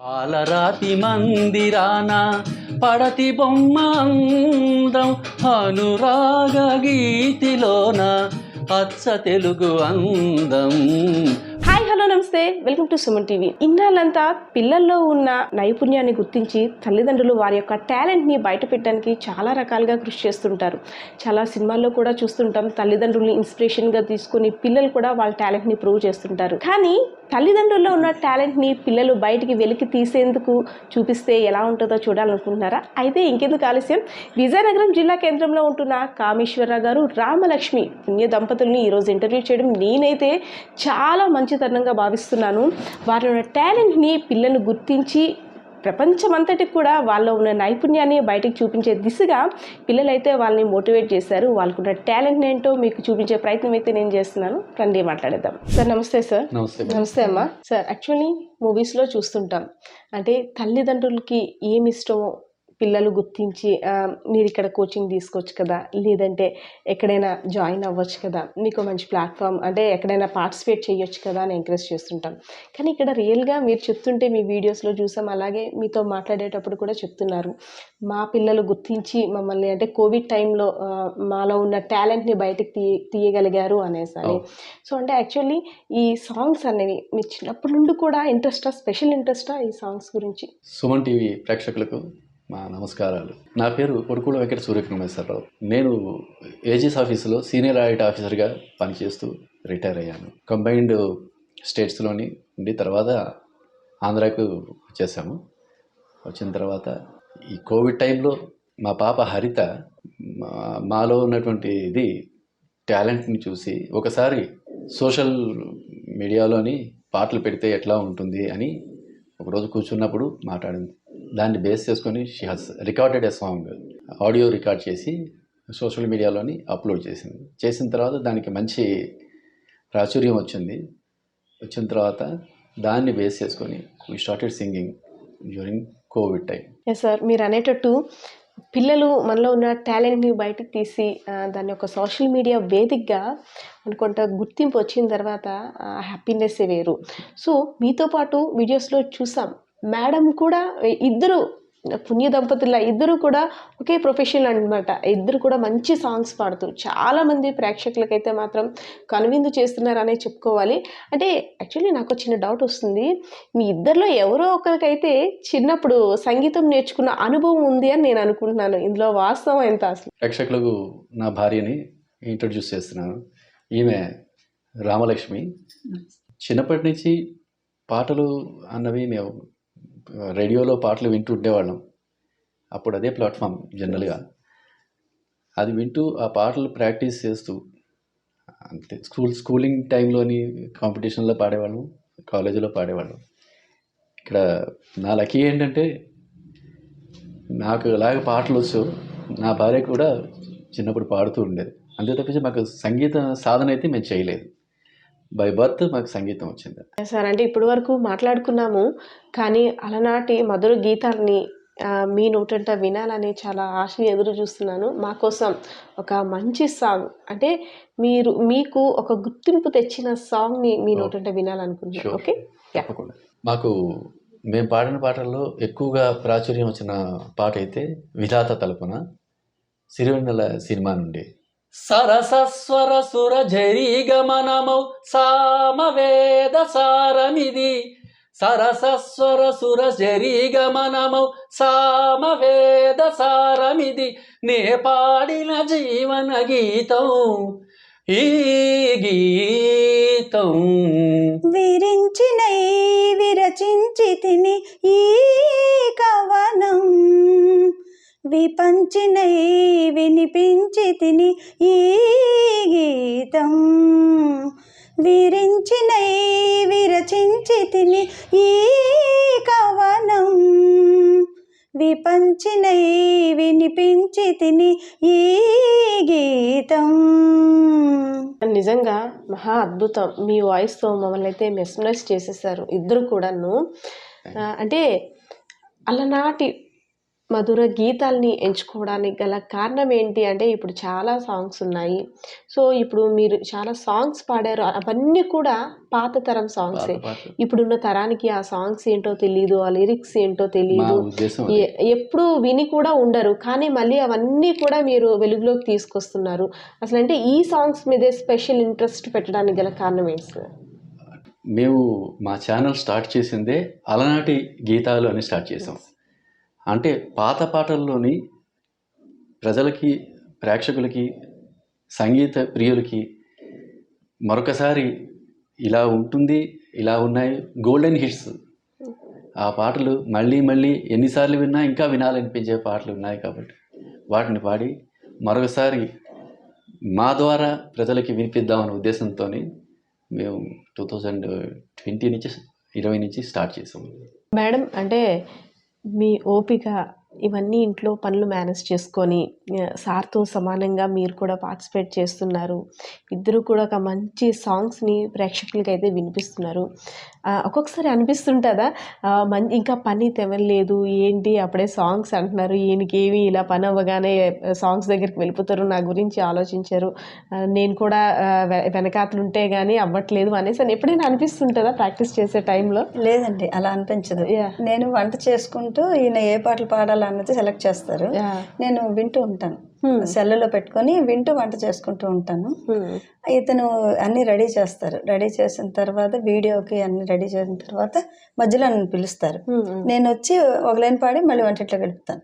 పాలరాతి మందిరాన పడతి బొమ్మ అందం అనురాగ గీతిలోన పచ్చ తెలుగు అందం. హాయ్ హలో నమస్తే, వెల్కమ్ టు సుమన్ టీవీ. ఇన్నాళ్ళంతా పిల్లల్లో ఉన్న నైపుణ్యాన్ని గుర్తించి తల్లిదండ్రులు వారి యొక్క టాలెంట్ని బయట పెట్టడానికి చాలా రకాలుగా కృషి చేస్తుంటారు. చాలా సినిమాల్లో కూడా చూస్తుంటాం, తల్లిదండ్రుల్ని ఇన్స్పిరేషన్గా తీసుకుని పిల్లలు కూడా వాళ్ళ టాలెంట్ని ప్రూవ్ చేస్తుంటారు. కానీ తల్లిదండ్రుల్లో ఉన్న టాలెంట్ని పిల్లలు బయటికి వెలికి తీసేందుకు చూపిస్తే ఎలా ఉంటుందో చూడాలనుకుంటున్నారా? అయితే ఇంకెందుకు ఆలస్యం, విజయనగరం జిల్లా కేంద్రంలో ఉంటున్న కామేశ్వరరావు గారు, రామలక్ష్మి పుణ్య దంపతుల్ని ఈరోజు ఇంటర్వ్యూ చేయడం నేనైతే చాలా మంచితనంగా భావిస్తున్నాను. వారి ఉన్న టాలెంట్ని పిల్లలు గుర్తించి ప్రపంచమంతటికి కూడా వాళ్ళలో ఉన్న నైపుణ్యాన్ని బయటకు చూపించే దిశగా పిల్లలైతే వాళ్ళని మోటివేట్ చేశారు. వాళ్ళకున్న టాలెంట్ ఏంటో మీకు చూపించే ప్రయత్నం అయితే నేను చేస్తున్నాను. రండి మాట్లాడేద్దాం. సార్ నమస్తే. సార్ నమస్తే అమ్మా. సార్ యాక్చువల్లీ మూవీస్లో చూస్తుంటాం, అంటే తల్లిదండ్రులకి ఏమి ఇష్టమో పిల్లలు గుర్తించి మీరు ఇక్కడ కోచింగ్ తీసుకోవచ్చు కదా, లేదంటే ఎక్కడైనా జాయిన్ అవ్వచ్చు కదా, మీకు మంచి ప్లాట్ఫామ్ అంటే ఎక్కడైనా పార్టిసిపేట్ చేయొచ్చు కదా అని ఎంకరేజ్ చేస్తుంటాం. కానీ ఇక్కడ రియల్గా మీరు చెప్తుంటే మీ వీడియోస్లో చూసాం, అలాగే మీతో మాట్లాడేటప్పుడు కూడా చెప్తున్నారు, మా పిల్లలు గుర్తించి మమ్మల్ని అంటే కోవిడ్ టైంలో మాలో ఉన్న టాలెంట్ని బయటకు తీయగలిగారు అనేసి. సో అంటే యాక్చువల్లీ ఈ సాంగ్స్ అనేవి మీ చిన్నప్పటి నుండి కూడా ఇంట్రెస్టా, స్పెషల్ ఇంట్రెస్టా ఈ సాంగ్స్ గురించి? సుమన్ టీవీ ప్రేక్షకులకు మా నమస్కారాలు. నా పేరు పొడుకుల వెంకట సూర్యకుమారేశ్వరరావు. నేను ఏజీఎస్ ఆఫీసులో సీనియర్ ఆడిట్ ఆఫీసర్గా పనిచేస్తూ రిటైర్ అయ్యాను. కంబైన్డ్ స్టేట్స్లోని ఉండి తర్వాత ఆంధ్రాకు వచ్చేసాము. వచ్చిన తర్వాత ఈ కోవిడ్ టైంలో మా పాప హరిత మాలో ఉన్నటువంటి టాలెంట్ని చూసి ఒకసారి సోషల్ మీడియాలోని పాటలు పెడితే ఎట్లా ఉంటుంది అని ఒకరోజు కూర్చున్నప్పుడు మాట్లాడింది. దాన్ని బేస్ చేసుకొని she has recorded a song, audio record చేసి సోషల్ మీడియాలోని అప్లోడ్ చేసింది. చేసిన తర్వాత దానికి మంచి ప్రాచుర్యం వచ్చిన తర్వాత దాన్ని బేస్ చేసుకొని we started singing during covid time. Yes sir, మీరు అనేటట్టు పిల్లలు మనలో ఉన్న టాలెంట్ని బయటకు తీసి దాన్ని ఒక సోషల్ మీడియా వేదికగా అనుకుంటా గుర్తింపు వచ్చిన తర్వాత హ్యాపీనెస్ వేరు. సో మీతో పాటు వీడియోస్లో చూసాం, మేడం కూడా ఇద్దరు పుణ్య దంపతుల ఇద్దరు కూడా ఒకే ప్రొఫెషన్ అనమాట. ఇద్దరు కూడా మంచి సాంగ్స్ పాడుతూ చాలామంది ప్రేక్షకులకైతే మాత్రం కనువిందు చేస్తున్నారనే చెప్పుకోవాలి. అంటే యాక్చువల్లీ నాకు చిన్న డౌట్ వస్తుంది, మీ ఇద్దరిలో ఎవరో ఒకరికైతే చిన్నప్పుడు సంగీతం నేర్చుకున్న అనుభవం ఉంది అని నేను అనుకుంటున్నాను. ఇందులో వాస్తవం ఎంత? అసలు ప్రేక్షకులకు నా భార్యని ఇంట్రడ్యూస్ చేస్తున్నాను. ఈమె రామలక్ష్మి. చిన్నప్పటి నుంచి పాటలు అన్నవి మేము రేడియోలో పాటలు వింటూ ఉండేవాళ్ళం. అప్పుడు అదే ప్లాట్ఫామ్ జనరల్గా. అది వింటూ ఆ పాటలు ప్రాక్టీస్ చేస్తూ అంతే స్కూలింగ్ టైంలోని కాంపిటీషన్లో పాడేవాళ్ళం, కాలేజీలో పాడేవాళ్ళం. ఇక్కడ నా లక్కీ ఏంటంటే నాకు ఇలాగ పాటలు వచ్చు, నా భార్య కూడా చిన్నప్పుడు పాడుతూ ఉండేది. అంతే తప్పించి మాకు సంగీత సాధన అయితే మేము చేయలేదు. బై బర్త్ మాకు సంగీతం వచ్చింది. సార్ అంటే ఇప్పటి వరకు మాట్లాడుకున్నాము, కానీ అలనాటి మధుర గీతాలని మీ నోటంట వినాలని చాలా ఆశగా ఎదురు చూస్తున్నాను. మా కోసం ఒక మంచి సాంగ్, అంటే మీకు ఒక గుర్తింపు తెచ్చిన సాంగ్ని మీ నోటంట వినాలనుకుంటున్నాను. ఓకే, తప్పకుండా. మాకు మేము పాడిన పాటల్లో ఎక్కువగా ప్రాచుర్యం వచ్చిన పాట అయితే విధాత తలుపున, సిరివెన్నెల సినిమా నుండి. సరసస్వర సుర జరీ గమనమౌ సామవేద సారమిది, సరసస్వర సుర జరీ గమనమౌ సామవేద సారమిది, నే పాడిన జీవన గీతం ఈ గీతం. విరించినై విరచించి తిని ఈ కవనం, విపంచినై వినిపించి తిని ఈ గీతం, విరించినై విరచించి తిని ఈ కవనం, విపంచినై వినిపించి తిని ఈ గీతం. నిజంగా మహా అద్భుతం. మీ వాయిస్తో మమ్మల్ని అయితే మెస్మరైజ్ చేసేసారు ఇద్దరు కూడాను. అంటే అలనాటి మధుర గీతాల్ని ఎంచుకోవడానికి గల కారణం ఏంటి అంటే, ఇప్పుడు చాలా సాంగ్స్ ఉన్నాయి. సో, ఇప్పుడు మీరు చాలా సాంగ్స్ పాడారు. అవన్నీ కూడా పాత తరం సాంగ్సే. పాత పాటలు ఇప్పుడున్న తరానికి ఆ సాంగ్స్ ఏంటో తెలీదు. ఆ లిరిక్స్ ఏంటో మా తెలీదు. ఉద్దేశం అది. ఎప్పుడూ విని కూడా ఉండరు. కానీ మళ్ళీ అవన్నీ కూడా మీరు వెలుగులోకి తీసుకొస్తున్నారు. అసలంటే ఈ సాంగ్స్ మీదే స్పెషల్ ఇంట్రెస్ట్ పెట్టడానికి గల కారణం ఏంటి సార్? మేము మా ఛానల్ స్టార్ట్ చేసిందే అలనాటి గీతాలు అని స్టార్ట్ చేసాం. అంటే పాత పాటల్లోని ప్రజలకి, ప్రేక్షకులకి, సంగీత ప్రియులకి మరొకసారి ఇలా ఉంటుంది, ఇలా ఉన్నాయి గోల్డెన్ హిట్స్. ఆ పాటలు మళ్ళీ మళ్ళీ ఎన్నిసార్లు విన్నా ఇంకా వినాలనిపించే పాటలు ఉన్నాయి కాబట్టి వాటిని పాడి మరొకసారి మా ద్వారా ప్రజలకి వినిపిద్దామనే ఉద్దేశంతో మేము 2020 నుంచి స్టార్ట్ చేసాము. మేడం, అంటే మీ ఓపిక ఇవన్నీ ఇంట్లో పనులు మేనేజ్ చేసుకొని సార్తో సమానంగా మీరు కూడా పార్టిసిపేట్ చేస్తున్నారు. ఇద్దరు కూడా ఒక మంచి సాంగ్స్ని ప్రేక్షకులకి అయితే వినిపిస్తున్నారు. ఒక్కొక్కసారి అనిపిస్తుంటుందా ఇంకా పని తెవలేదు ఏంటి అప్పుడే సాంగ్స్ అంటున్నారు, ఈయనకేమి ఇలా పని అవ్వగానే సాంగ్స్ దగ్గరికి వెళ్ళిపోతారు, నా గురించి ఆలోచించారు, నేను కూడా వెనకాతలుంటే కానీ అవ్వట్లేదు అనేసి అని ఎప్పుడైనా అనిపిస్తుంటుందా ప్రాక్టీస్ చేసే టైంలో? లేదండి, అలా అనిపించదు. నేను వంట చేసుకుంటూ ఈయన ఏ పాటలు పాడాలన్నది సెలెక్ట్ చేస్తారు. నేను వింటూ ఉంటాను, సెల్లులో పెట్టుకొని వింటూ వంట చేసుకుంటూ ఉంటాను. ఇతను అన్నీ రెడీ చేస్తారు. రెడీ చేసిన తర్వాత వీడియోకి అన్ని రెడీ చేసిన తర్వాత మధ్యలో నన్ను పిలుస్తారు. నేను వచ్చి ఒక లైన్ పాడి మళ్ళీ వంటింట్లో గడుపుతాను.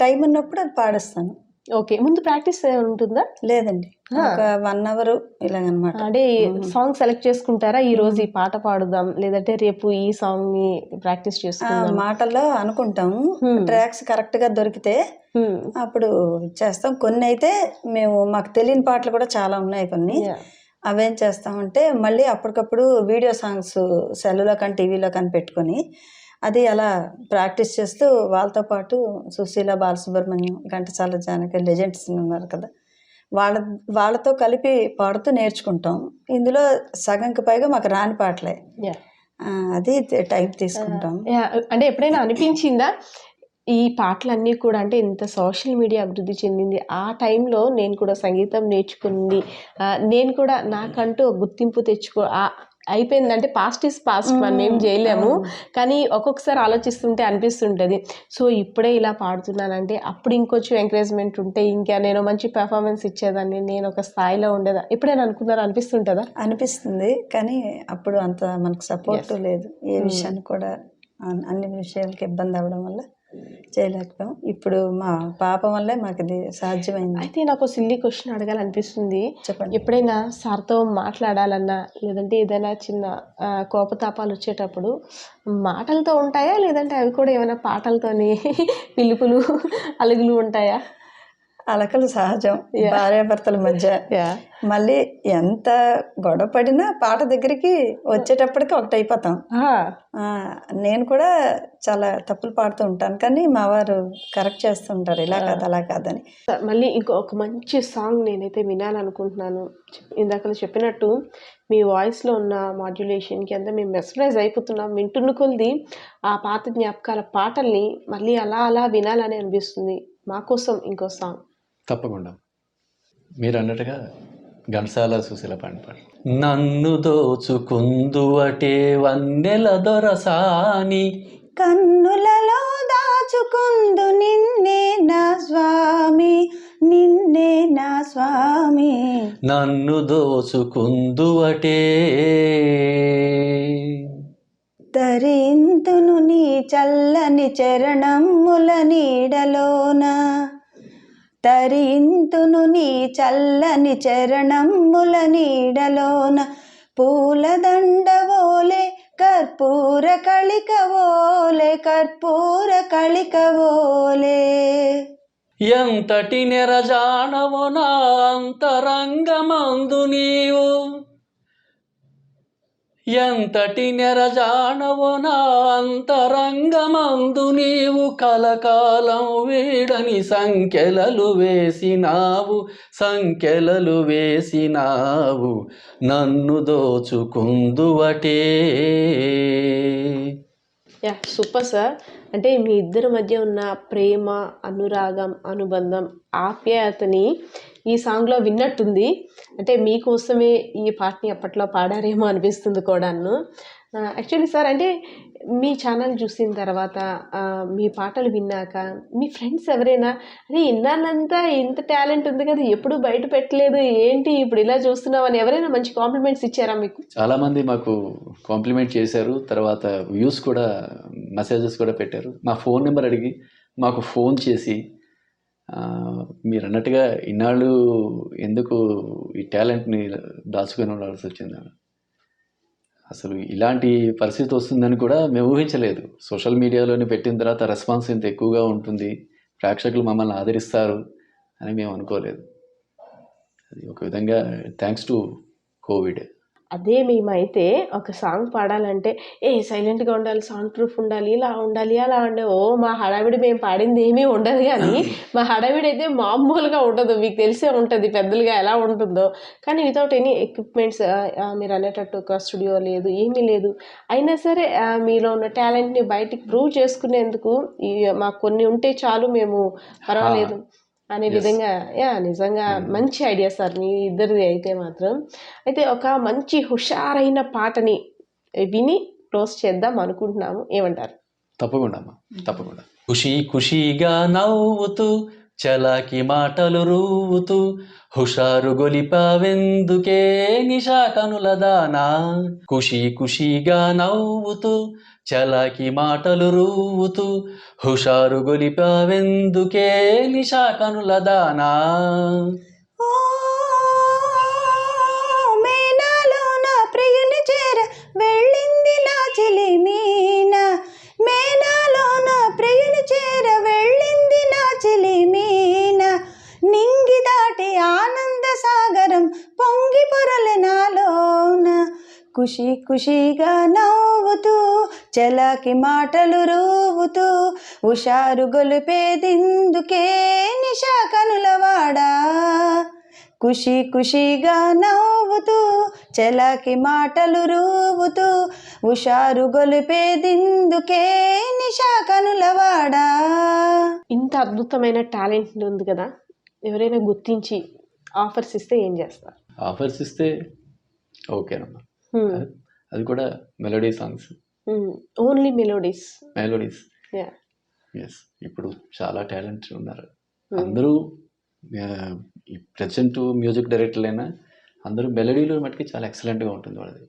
టైం ఉన్నప్పుడు అది పాడిస్తాను. ఓకే, ముందు ప్రాక్టీస్ ఉంటుందా? లేదండి, ఒక 1 అవర్ ఇలాగనమాట. అంటే సాంగ్ సెలెక్ట్ చేసుకుంటారా, ఈ రోజు ఈ పాట పాడుదాం, లేదంటే రేపు ఈ సాంగ్ ని ప్రాక్టీస్ చేసుకుందాం మాటల్లో అనుకుంటాము. ట్రాక్స్ కరెక్ట్ గా దొరికితే అప్పుడు చేస్తాం. కొన్ని అయితే మాకు తెలియని పాటలు కూడా చాలా ఉన్నాయి. కొన్ని అవేం చేస్తామంటే మళ్ళీ అప్పటికప్పుడు వీడియో సాంగ్స్ సెల్లులో కానీ టీవీలో కానీ పెట్టుకొని అది అలా ప్రాక్టీస్ చేస్తూ వాళ్ళతో పాటు సుశీల, బాలసుబ్రహ్మణ్యం, ఘంటసాల, జానకి లెజెండ్స్ ఉన్నారు కదా, వాళ్ళతో కలిపి పాడుతూ నేర్చుకుంటాం. ఇందులో సగంకి పైగా మాకు రాని పాటలే. అది టైం తీసుకుంటాం. అంటే ఎప్పుడైనా అనిపించిందా ఈ పాటలన్నీ కూడా, అంటే ఇంత సోషల్ మీడియా అభివృద్ధి చెందింది, ఆ టైంలో నేను కూడా సంగీతం నేర్చుకుంది, నేను కూడా నాకంటూ గుర్తింపు అయిపోయిందంటే పాస్ట్ ఈజ్ పాస్ట్, మనం ఏం చేయలేము. కానీ ఒక్కొక్కసారి ఆలోచిస్తుంటే అనిపిస్తుంటుంది, సో ఇప్పుడే ఇలా పాడుతున్నానంటే అప్పుడు ఇంకొంచెం ఎంకరేజ్మెంట్ ఉంటే ఇంకా నేను మంచి పెర్ఫార్మెన్స్ ఇచ్చేదాన్ని, నేను ఒక స్థాయిలో ఉండేదా, ఎప్పుడైనా అనుకున్నారా? అనిపిస్తుంటుందా? అనిపిస్తుంది, కానీ అప్పుడు అంత మనకు సపోర్ట్ లేదు. ఏ విషయాన్ని కూడా అన్ని విషయాలకి ఇబ్బంది అవ్వడం వల్ల చేయలేకపోయాం. ఇప్పుడు మా పాప వల్లే మాకు ఇది సాధ్యమైంది. అయితే నాకు సిల్లీ క్వశ్చన్ అడగాలనిపిస్తుంది. చెప్పండి. ఎప్పుడైనా సార్తో మాట్లాడాలన్నా లేదంటే ఏదైనా చిన్న కోపతాపాలు వచ్చేటప్పుడు మాటలతో ఉంటాయా, లేదంటే అవి కూడా ఏమైనా పాటలతోని పిలుపులు అలుగులు ఉంటాయా? అలకలు సహజం భార్యాభర్తల మధ్య. మళ్ళీ ఎంత గొడవ పడినా పాట దగ్గరికి వచ్చేటప్పటికి ఒకటైపోతాం. నేను కూడా చాలా తప్పులు పాడుతూ ఉంటాను, కానీ మా వారు కరెక్ట్ చేస్తుంటారు, ఇలా కాదు అలా కాదని. మళ్ళీ ఇంకొక మంచి సాంగ్ నేనైతే వినాలనుకుంటున్నాను. ఇందాక చెప్పినట్టు మీ వాయిస్లో ఉన్న మాడ్యులేషన్కి అంతా మేము మెస్మరైజ్ అయిపోతున్నాం. వింటున్న కొద్ది ఆ పాత జ్ఞాపకాల పాటల్ని మళ్ళీ అలా అలా వినాలని అనిపిస్తుంది. మా కోసం ఇంకో సాంగ్. తప్పకుండా మీరు అన్నట్టుగా ఘంటసాల, సుశీల పాడిన పాట. నన్ను దోచుకుందువటే వన్నెల దొరసాని, కన్నులలో దాచుకుందు నిన్నే నా స్వామి, నిన్నే నా స్వామి. నన్ను దోచుకుందువటే తరింతును నీ చల్లని చరణముల నీడలోన, తరింతును నీ చల్లని చరణముల నీడలోన, పూలదండవోలే కర్పూర కళికవోలే, కర్పూర కళికవోలే. ఎంతటి నెరజానవో నా అంతరంగమందు నీవు, ఎంతటి నెరజానవో నా అంతరంగమందు నీవు, కలకాలం వీడని సంఖ్యలలు వేసినావు, సంఖ్యలలు వేసినావు. నన్ను దోచుకుందువటే. Yeah super sir. అంటే మీ ఇద్దరి మధ్య ఉన్న ప్రేమ, అనురాగం, అనుబంధం, ఆప్యాయతని ఈ సాంగ్లో విన్నట్టుంది. అంటే మీకోసమే ఈ పాటని అప్పట్లో పాడారేమో అనిపిస్తుంది కూడాను. యాక్చువల్లీ సార్ అంటే మీ ఛానల్ చూసిన తర్వాత మీ పాటలు విన్నాక మీ ఫ్రెండ్స్ ఎవరైనా అరే ఇన్నాళ్ళంతా ఇంత టాలెంట్ ఉంది కదా ఎప్పుడు బయట పెట్టలేదు ఏంటి ఇప్పుడు ఇలా చూస్తున్నావు అని ఎవరైనా మంచి కాంప్లిమెంట్స్ ఇచ్చారా మీకు? చాలామంది మాకు కాంప్లిమెంట్ చేశారు. తర్వాత వ్యూస్ కూడా, మెసేజెస్ కూడా పెట్టారు. మా ఫోన్ నెంబర్ అడిగి మాకు ఫోన్ చేసి మీరు అన్నట్టుగా ఇన్నాళ్ళు ఎందుకు ఈ టాలెంట్ని దాచుకొని ఉండాల్సి వచ్చిందని, అసలు ఇలాంటి పరిస్థితి వస్తుందని కూడా మేము ఊహించలేదు. సోషల్ మీడియాలోనే పెట్టిన తర్వాత రెస్పాన్స్ ఇంత ఎక్కువగా ఉంటుంది, ప్రేక్షకులు మమ్మల్ని ఆదరిస్తారు అని మేము అనుకోలేదు. అది ఒక విధంగా థ్యాంక్స్ టు కోవిడ్. అదే మేమైతే ఒక సాంగ్ పాడాలంటే సైలెంట్గా ఉండాలి, సౌండ్ ప్రూఫ్ ఉండాలి, ఇలా ఉండాలి, అలా ఉండే మా హడావిడి మేము పాడింది ఏమీ ఉండదు. కానీ మా హడావిడి అయితే మామూలుగా ఉండదు, మీకు తెలిసే ఉంటుంది పెద్దలుగా ఎలా ఉంటుందో. కానీ వితౌట్ ఎనీ ఎక్విప్మెంట్స్ మీరు అనేటట్టు ఒక స్టూడియో లేదు, ఏమీ లేదు. అయినా సరే మీలో ఉన్న టాలెంట్ని బయటికి ప్రూవ్ చేసుకునేందుకు మాకు కొన్ని ఉంటే చాలు, మేము పర్వాలేదు అనే విధంగా. నిజంగా మంచి ఐడియా సార్ మీ ఇద్దరిది అయితే మాత్రం. అయితే ఒక మంచి హుషారైన పాటని విని క్లోజ్ చేద్దాం అనుకుంటున్నాము, ఏమంటారు? తప్పకుండా అమ్మా, తప్పకుండా. ఖుషీ ఖుషీగా నవ్వుతూ చలాకి మాటలు రూవుతూ హుషారు గొలిపావెందుకే నిషా కనుల దానా. ఖుషీ ఖుషీగా నవ్వుతూ చలాకి మాటలు రూవుతూ హుషారు గొలిపావెందుకే నిషా కనుల దానా. మేనాలో నా ప్రియుని చేర వెళ్ళింది నా చెలిమీన, మేనాలో నా ప్రియుని చేర వెళ్ళింది నా చెలిమీన, నింగి దాటి ఆనంద సాగరం పొంగి పొరలె నాలోన. ఖుషి ఖుషిగా నవ్వుతూ చలాకి మాటలు రూవుతూ హుషారు గొలిపేదిందుకే నిషా కనులవాడా. ఖుషి ఖుషిగా నవ్వుతూ చలాకి మాటలు రూవుతూ హుషారు గొలిపేదిందుకే నిషా కనులవాడా. ఇంత అద్భుతమైన టాలెంట్ ఉంది కదా, ఎవరైనా గుర్తించి ఆఫర్స్ ఇస్తే ఏం చేస్తారు? ఆఫర్స్ ఇస్తే ఓకేనమ్మా. అది కూడా melody songs, only melodies. Yes. ఇప్పుడు చాలా టాలెంట్ ఉన్నారు అందరూ. ప్రజెంట్ మ్యూజిక్ డైరెక్టర్లైనా అందరూ మెలోడీలో మటుకి చాలా ఎక్సలెంట్గా ఉంటుంది వాళ్ళది.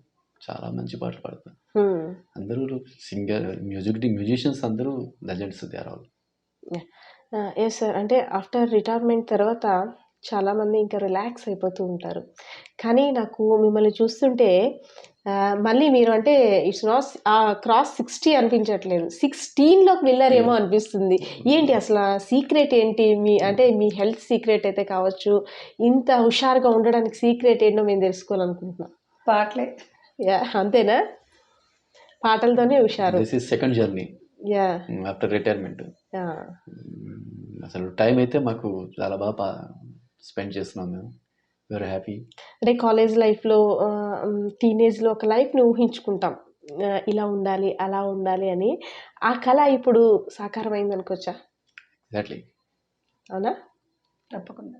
చాలా మంచి పాటలు పాడతారు అందరూ. సింగర్, మ్యూజిషియన్స్ అందరూ legends they are all. Yes sir. అంటే ఆఫ్టర్ రిటైర్మెంట్ తర్వాత చాలామంది ఇంకా రిలాక్స్ అయిపోతూ ఉంటారు. కానీ నాకు మిమ్మల్ని చూస్తుంటే మళ్ళీ మీరు అంటే ఇట్స్ నాట్ క్రాస్ 60 అనిపించట్లేదు, 16లోకి వెళ్ళారేమో అనిపిస్తుంది. ఏంటి అసలు సీక్రెట్ ఏంటి? మీ హెల్త్ సీక్రెట్ అయితే కావచ్చు, ఇంత హుషారుగా ఉండడానికి సీక్రెట్ ఏంటో మేము తెలుసుకోవాలనుకుంటున్నాం. పాటలే. అంతేనా? పాటలతోనే హుషారు. This is second journey after retirement. అసలు టైం అయితే మాకు చాలా బాగా స్పెండ్ చేస్తున్నాం మేము. Very happy. అంటే కాలేజ్ లైఫ్లో, టీనేజ్లో ఒక లైఫ్ని ఊహించుకుంటాం, ఇలా ఉండాలి, అలా ఉండాలి అని. ఆ కళ ఇప్పుడు సాకారమైంది అనుకోవచ్చా? ఎగ్జాక్ట్లీ. అవునా? తప్పకుండా.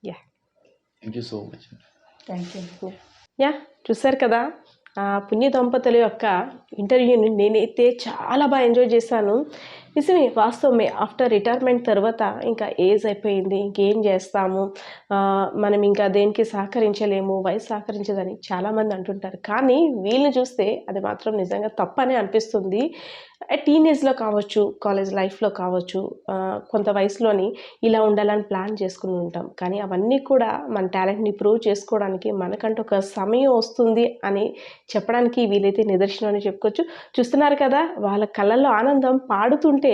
Thank you so much. Thank you. చూసారు కదా, పుణ్య దంపతుల యొక్క ఇంటర్వ్యూని నేనైతే చాలా బాగా ఎంజాయ్ చేశాను. నిజమే, వాస్తవమే. ఆఫ్టర్ రిటైర్మెంట్ తర్వాత ఇంకా ఏజ్ అయిపోయింది, ఇంకేం చేస్తాము, మనం ఇంకా దేనికి సహకరించలేము, వయసు సహకరించదని చాలామంది అంటుంటారు. కానీ వీళ్ళని చూస్తే అది మాత్రం నిజంగా తప్పనే అనిపిస్తుంది. టీనేజ్లో కావచ్చు, కాలేజ్ లైఫ్లో కావచ్చు, కొంత వయసులోని ఇలా ఉండాలని ప్లాన్ చేసుకుని ఉంటాం. కానీ అవన్నీ కూడా మన టాలెంట్ని ప్రూవ్ చేసుకోవడానికి మనకంటూ ఒక సమయం వస్తుంది అని చెప్పడానికి వీలైతే నిదర్శనం అని చెప్పుకోవచ్చు. చూస్తున్నారు కదా, వాళ్ళ కళ్ళల్లో ఆనందం, పాడుతుంటే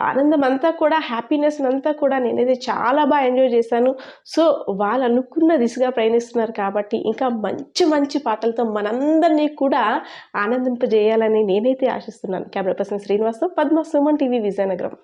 ఆనందం అంతా కూడా, హ్యాపీనెస్ అంతా కూడా నేనైతే చాలా బాగా ఎంజాయ్ చేశాను. సో వాళ్ళు అనుకున్న దిశగా ప్రయాణిస్తున్నారు కాబట్టి ఇంకా మంచి మంచి పాటలతో మనందరినీ కూడా ఆనందింపజేయాలని నేనైతే ఆశిస్తున్నాను. కెమెరా పర్సన్ శ్రీనివాస్తో పద్మ, సుమన్ టీవీ, విజయనగరం.